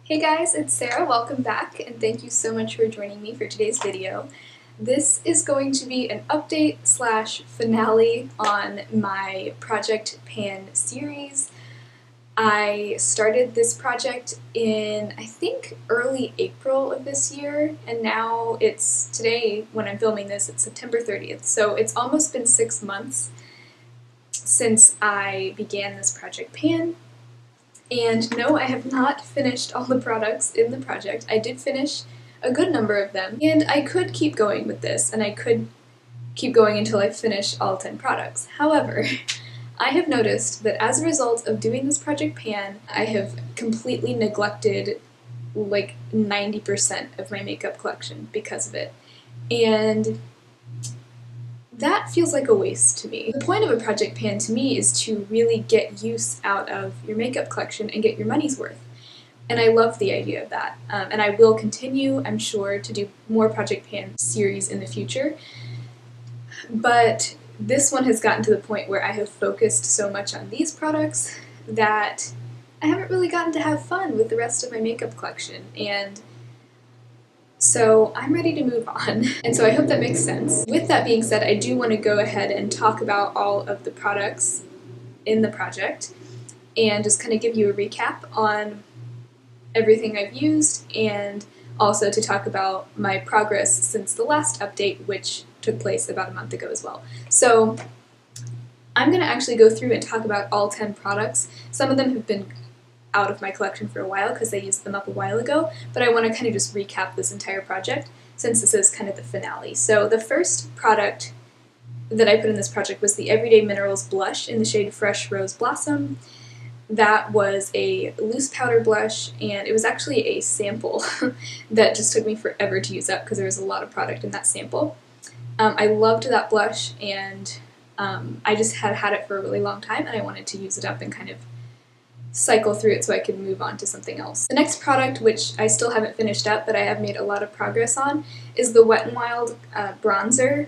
Hey guys, it's Sarah. Welcome back, and thank you so much for joining me for today's video. This is going to be an update slash finale on my Project Pan series. I started this project in, I think, early April of this year, and now it's today, when I'm filming this, it's September 30th, so it's almost been 6 months since I began this Project Pan. And no, I have not finished all the products in the project. I did finish a good number of them, and I could keep going with this, and I could keep going until I finish all 10 products. However, I have noticed that as a result of doing this Project Pan, I have completely neglected like 90% of my makeup collection because of it. And that feels like a waste to me. The point of a Project Pan to me is to really get use out of your makeup collection and get your money's worth. And I love the idea of that. And I will continue, I'm sure, to do more Project Pan series in the future. But this one has gotten to the point where I have focused so much on these products that I haven't really gotten to have fun with the rest of my makeup collection. And so I'm ready to move on, and so I hope that makes sense. With that being said, I do want to go ahead and talk about all of the products in the project and just kind of give you a recap on everything I've used, and also to talk about my progress since the last update, which took place about a month ago as well. So I'm going to actually go through and talk about all 10 products. Some of them have been out of my collection for a while because I used them up a while ago, but I want to kind of just recap this entire project since this is kind of the finale. So the first product that I put in this project was the Everyday Minerals blush in the shade Fresh Rose Blossom. That was a loose powder blush, and it was actually a sample that just took me forever to use up because there was a lot of product in that sample. I loved that blush, and I just had it for a really long time, and I wanted to use it up and kind of cycle through it so I could move on to something else. The next product, which I still haven't finished up but I have made a lot of progress on, is the Wet n Wild bronzer.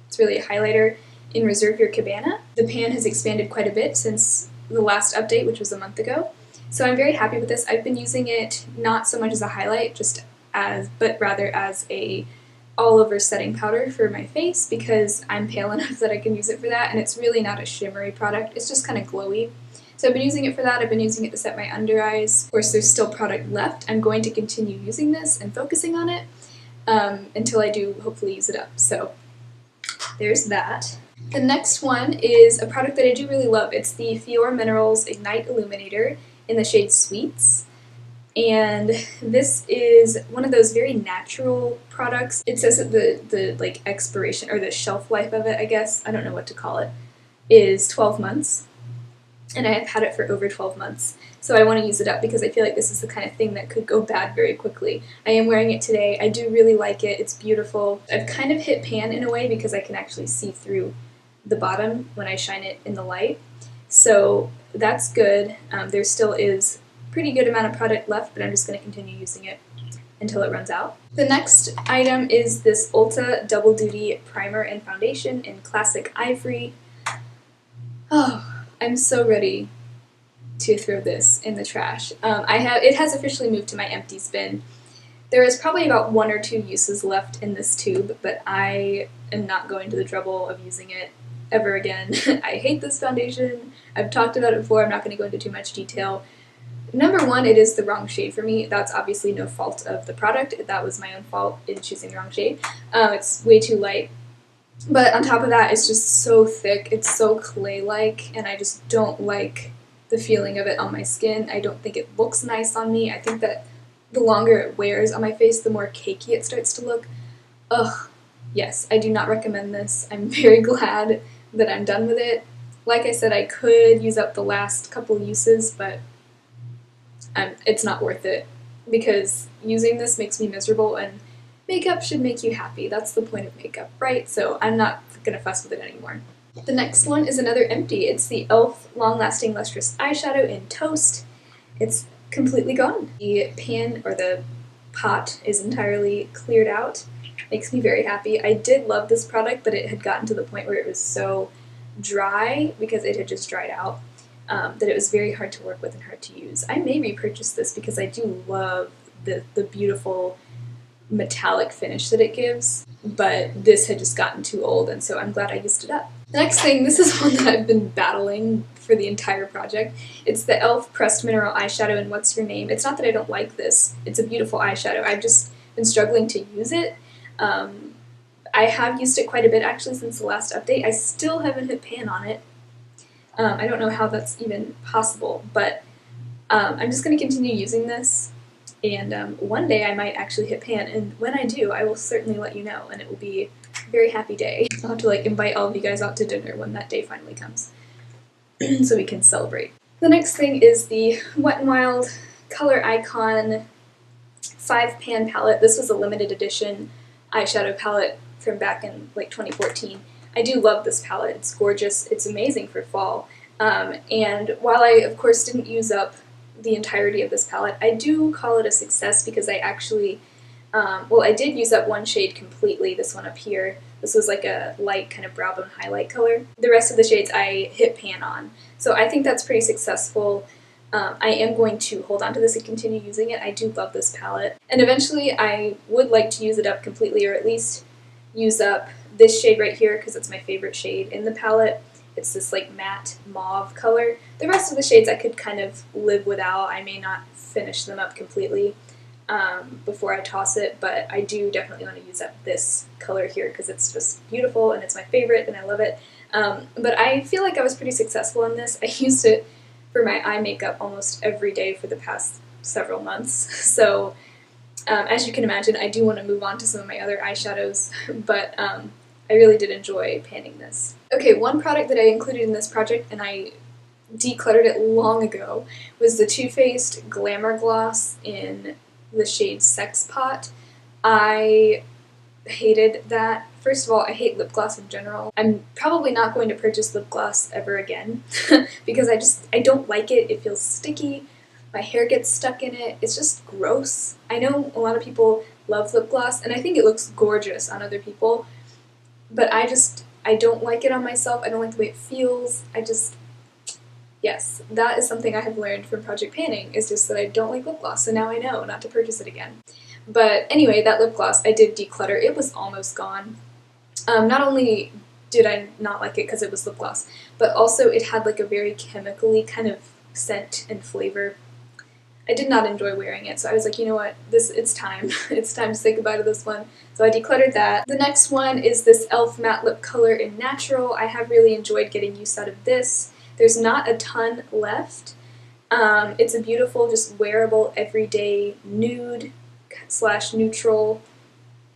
It's really a highlighter in Reserve Your Cabana. The pan has expanded quite a bit since the last update, which was a month ago. So I'm very happy with this. I've been using it not so much as a highlight, but rather as a all-over setting powder for my face because I'm pale enough that I can use it for that, and it's really not a shimmery product. It's just kind of glowy. So I've been using it for that. I've been using it to set my under eyes. Of course, there's still product left. I'm going to continue using this and focusing on it until I do hopefully use it up. So there's that. The next one is a product that I do really love. It's the Fior Minerals Ignite Illuminator in the shade Sweets. And this is one of those very natural products. It says that the like expiration or the shelf life of it, I guess, I don't know what to call it, is 12 months. And I have had it for over 12 months. So I want to use it up because I feel like this is the kind of thing that could go bad very quickly. I am wearing it today. I do really like it. It's beautiful. I've kind of hit pan in a way because I can actually see through the bottom when I shine it in the light. So that's good. There still is a pretty good amount of product left, but I'm just going to continue using it until it runs out. The next item is this Ulta Double Duty Primer and Foundation in Classic Ivory. Oh, I'm so ready to throw this in the trash. It has officially moved to my empties bin. There is probably about 1 or 2 uses left in this tube, but I am not going to the trouble of using it ever again. I hate this foundation. I've talked about it before. I'm not going to go into too much detail. Number one, it is the wrong shade for me. That's obviously no fault of the product. That was my own fault in choosing the wrong shade. It's way too light. But on top of that, it's just so thick, it's so clay-like, and I just don't like the feeling of it on my skin. I don't think it looks nice on me. I think that the longer it wears on my face, the more cakey it starts to look. Ugh, yes, I do not recommend this. I'm very glad that I'm done with it. Like I said, I could use up the last couple uses, but it's not worth it because using this makes me miserable, and makeup should make you happy. That's the point of makeup, right? So I'm not going to fuss with it anymore. The next one is another empty. It's the e.l.f. Long Lasting Lustrous Eyeshadow in Toast. It's completely gone. The pan, or the pot, is entirely cleared out. Makes me very happy. I did love this product, but it had gotten to the point where it was so dry because it had just dried out. that it was very hard to work with and hard to use. I may repurchase this because I do love the beautiful metallic finish that it gives, but this had just gotten too old, and so I'm glad I used it up. The next thing, this is one that I've been battling for the entire project. It's the e.l.f. Pressed Mineral Eyeshadow in What's Your Name. It's not that I don't like this, it's a beautiful eyeshadow. I've just been struggling to use it. I have used it quite a bit actually since the last update. I still haven't hit pan on it. I don't know how that's even possible, but I'm just going to continue using this, and one day I might actually hit pan, and when I do, I will certainly let you know, and it will be a very happy day. I'll have to like invite all of you guys out to dinner when that day finally comes, so we can celebrate. The next thing is the Wet n Wild Color Icon 5-pan palette. This was a limited edition eyeshadow palette from back in like 2014. I do love this palette. It's gorgeous. It's amazing for fall. And while I, of course, didn't use up the entirety of this palette, I do call it a success because I actually, well, I did use up one shade completely, this one up here. This was like a light kind of brow bone highlight color. The rest of the shades I hit pan on. So I think that's pretty successful. I am going to hold on to this and continue using it. I do love this palette. And eventually I would like to use it up completely, or at least use up this shade right here because it's my favorite shade in the palette. It's this like matte mauve color. The rest of the shades I could kind of live without. I may not finish them up completely before I toss it, but I do definitely want to use up this color here because it's just beautiful and it's my favorite and I love it. But I feel like I was pretty successful in this. I used it for my eye makeup almost every day for the past several months. So as you can imagine, I do want to move on to some of my other eyeshadows, but I really did enjoy panning this. Okay, one product that I included in this project, and I decluttered it long ago, was the Too Faced Glamour Gloss in the shade Sex Pot. I hated that. First of all, I hate lip gloss in general. I'm probably not going to purchase lip gloss ever again because I don't like it. It feels sticky. My hair gets stuck in it. It's just gross. I know a lot of people love lip gloss, and I think it looks gorgeous on other people, but I don't like it on myself. I don't like the way it feels. Yes, that is something I have learned from Project Panning, is just that I don't like lip gloss, so now I know not to purchase it again. But anyway, that lip gloss, I did declutter. It was almost gone. Not only did I not like it because it was lip gloss, but also it had like a very chemically kind of scent and flavor. I did not enjoy wearing it, so I was like, you know what, it's time. It's time to say goodbye to this one. So I decluttered that. The next one is this e.l.f. Matte Lip Color in Natural. I have really enjoyed getting use out of this. There's not a ton left. It's a beautiful, just wearable, everyday nude / neutral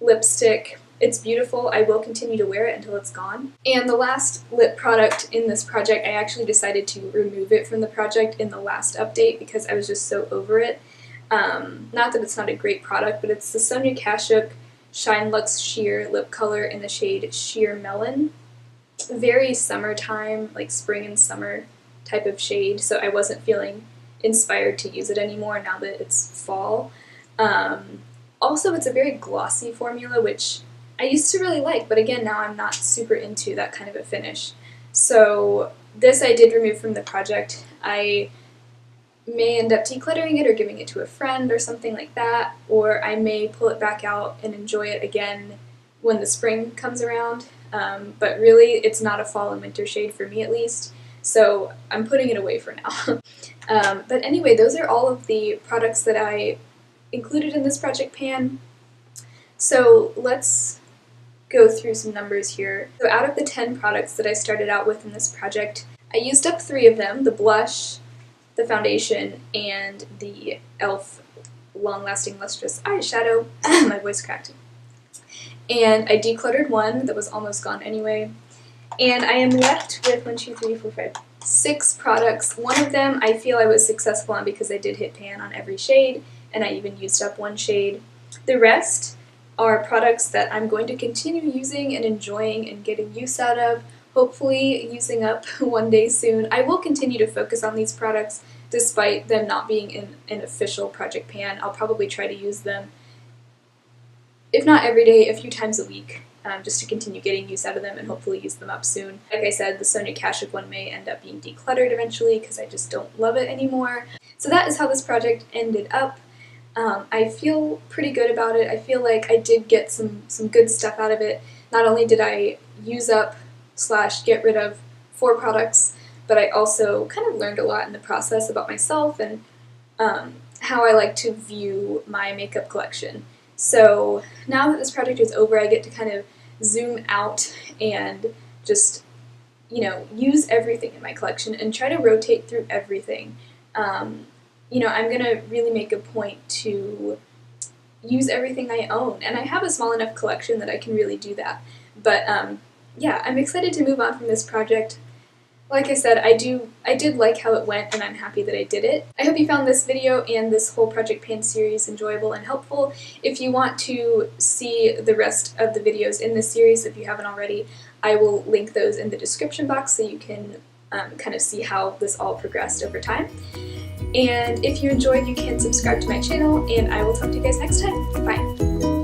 lipstick. It's beautiful. I will continue to wear it until it's gone. And the last lip product in this project, I actually decided to remove it from the project in the last update because I was just so over it. Not that it's not a great product, but it's the Sonia Kashuk Shine Luxe Sheer Lip Color in the shade Sheer Melon. Very summertime, like spring and summer type of shade, so I wasn't feeling inspired to use it anymore now that it's fall. Also, it's a very glossy formula, which I used to really like, but again, now I'm not super into that kind of a finish. So this I did remove from the project. I may end up decluttering it or giving it to a friend or something like that, or I may pull it back out and enjoy it again when the spring comes around. But really, it's not a fall and winter shade for me at least, so I'm putting it away for now. But anyway, those are all of the products that I included in this project pan. So let's go through some numbers here. So out of the 10 products that I started out with in this project, I used up 3 of them, the blush, the foundation, and the e.l.f. Long Lasting Lustrous Eyeshadow. My voice cracked. And I decluttered one that was almost gone anyway. And I am left with 6 products. One of them I feel I was successful on because I did hit pan on every shade, and I even used up one shade. The rest are products that I'm going to continue using and enjoying and getting use out of, hopefully using up one day soon. I will continue to focus on these products despite them not being in an official project pan. I'll probably try to use them, if not every day, a few times a week. just to continue getting use out of them and hopefully use them up soon. Like I said, the Sonia Kashuk one may end up being decluttered eventually because I just don't love it anymore. So that is how this project ended up. I feel pretty good about it. I feel like I did get some good stuff out of it. Not only did I use up / get rid of 4 products, but I also kind of learned a lot in the process about myself and how I like to view my makeup collection. So now that this project is over, I get to kind of zoom out and just, you know, use everything in my collection and try to rotate through everything. You know, I'm going to really make a point to use everything I own, and I have a small enough collection that I can really do that. But yeah, I'm excited to move on from this project. Like I said, I did like how it went, and I'm happy that I did it. I hope you found this video and this whole Project Pan series enjoyable and helpful. If you want to see the rest of the videos in this series, if you haven't already, I will link those in the description box so you can kind of see how this all progressed over time. And if you enjoyed, you can subscribe to my channel, and I will talk to you guys next time. Bye!